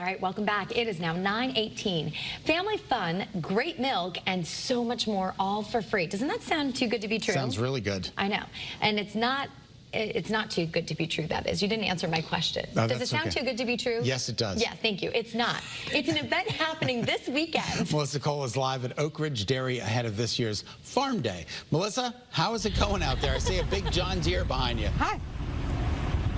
All right, welcome back. It is now 9:18. Family fun, great milk, and so much more, all for free. Doesn't that sound too good to be true? Sounds really good. I know. And it's not too good to be true, that is. You didn't answer my question. No, does it sound too good to be true? Yes, it does. Yeah, thank you. It's not. It's an event happening this weekend. Melissa Cole is live at Oakridge Dairy ahead of this year's Farm Day. Melissa, how is it going out there? I see a big John Deere behind you. Hi.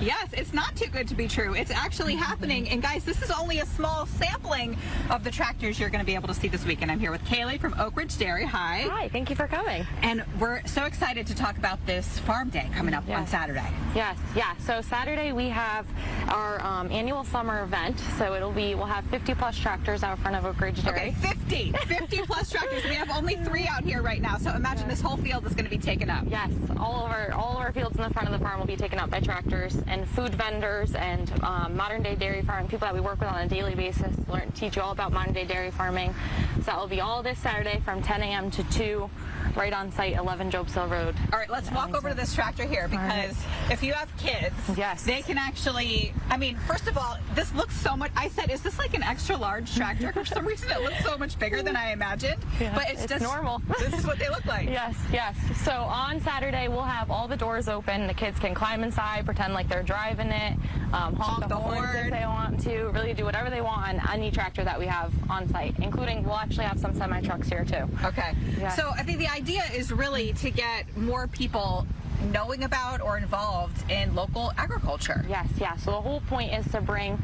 Yes, it's not too good to be true. It's actually happening. And guys, this is only a small sampling of the tractors you're going to be able to see this weekend. I'm here with Kaylee from Oakridge Dairy. Hi. Hi, thank you for coming. And we're so excited to talk about this Farm Day coming up on Saturday. Yes, yeah. So Saturday we have our annual summer event. So we'll have 50 plus tractors out front of Oakridge Dairy. Okay, 50 plus tractors. We have only 3 out here right now. So imagine this whole field is going to be taken up. Yes, all of our fields in the front of the farm will be taken up by tractors and food vendors and modern day dairy farming, people that we work with on a daily basis, teach you all about modern day dairy farming. So that will be all this Saturday from 10 a.m. to 2, right on site, 11 Jobs Hill Road. All right, let's walk over to this tractor here, because if you have kids, yes, they can actually, I mean, first of all, this looks so much, I said, is this like an extra large tractor? For some reason it looks so much bigger than I imagined, but it's just normal. This is what they look like. Yes, yes. So on Saturday we'll have all the doors open. The kids can climb inside, pretend like they're driving it, honk the horns if they want to, really do whatever they want on any tractor that we have on site, including we'll actually have some semi-trucks here too. Okay. Yes. So I think the idea is really to get more people knowing about or involved in local agriculture. Yes, yeah. So the whole point is to bring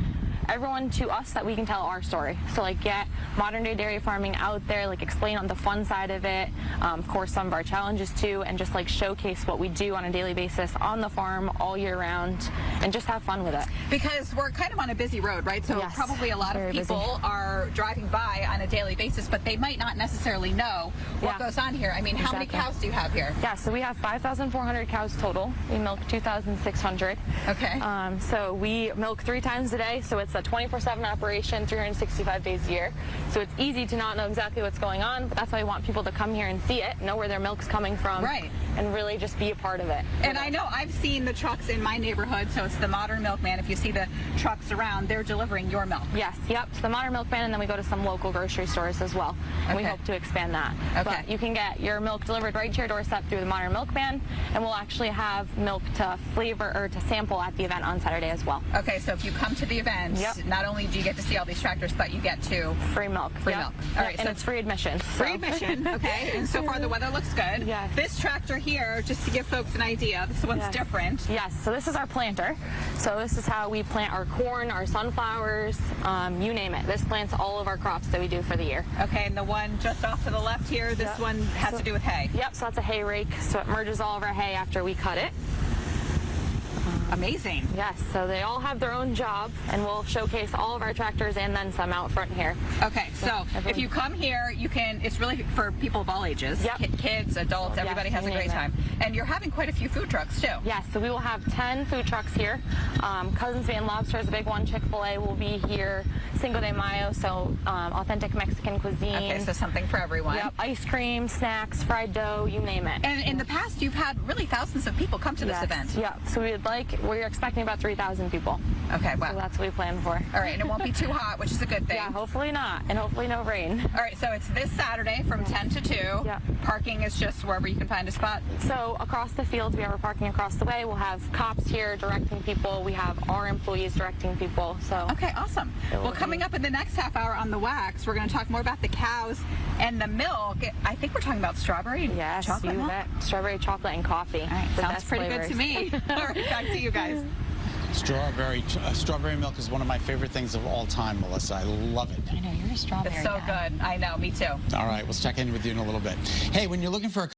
everyone to us that we can tell our story. So like get modern day dairy farming out there, like explain on the fun side of it, of course some of our challenges too, and just like showcase what we do on a daily basis on the farm all year round and just have fun with it. Because we're kind of on a busy road, right? So yes, probably a lot of people are driving by on a daily basis, but they might not necessarily know what goes on here. I mean, how many cows do you have here? Yeah, so we have 5,400 cows total. We milk 2,600. Okay. So we milk 3 times a day, so it's a 24/7 operation, 365 days a year. So it's easy to not know exactly what's going on, but that's why we want people to come here and see it, know where their milk's coming from, and really just be a part of it. And I know I've seen the trucks in my neighborhood, so it's the Modern Milkman. If you see the trucks around, they're delivering your milk. Yes, yep, so the Modern Milkman, and then we go to some local grocery stores as well. And we hope to expand that. But you can get your milk delivered right to your doorstep through the Modern Milkman, and we'll actually have milk to flavor or to sample at the event on Saturday as well. Okay, so if you come to the event, not only do you get to see all these tractors, but you get to free milk. Free milk. All right, and so it's free admission. Free admission, okay. And so far the weather looks good. Yes. This tractor here, just to give folks an idea, this one's different. Yes, so this is our planter. So this is how we plant our corn, our sunflowers, you name it. This plants all of our crops that we do for the year. Okay, and the one just off to the left here, this one has to do with hay. Yep, so that's a hay rake. So it merges all of our hay after we cut it. Amazing. Yes, so they all have their own job, and we'll showcase all of our tractors and then some out front here. Okay, so if you come here, you can, it's really for people of all ages, kids, adults, everybody has a great time. And you're having quite a few food trucks too. Yes, so we will have 10 food trucks here. Cousins Van Lobster is a big one. Chick-fil-A will be here. Cinco de Mayo, so authentic Mexican cuisine. Okay, so something for everyone. Yep, ice cream, snacks, fried dough, you name it. And in the past, you've had really thousands of people come to this event. Yeah, so we're expecting about 3,000 people. Okay, wow. So that's what we plan for. All right, and it won't be too hot, which is a good thing. Yeah, hopefully not, and hopefully no rain. All right, so it's this Saturday from 10 to 2. Yeah. Parking is just wherever you can find a spot. So across the field, we have our parking across the way. We'll have cops here directing people. We have our employees directing people. So okay, awesome. Well, coming up in the next half hour on the wax, we're going to talk more about the cows and the milk. I think we're talking about strawberry chocolate milk. Strawberry chocolate and coffee. All right, sounds pretty good to me. All right, back to you guys. Strawberry milk is one of my favorite things of all time, Melissa. I love it. I know, you're a strawberry It's so guy. good. I know, me too. All right, we'll check in with you in a little bit. Hey, when you're looking for a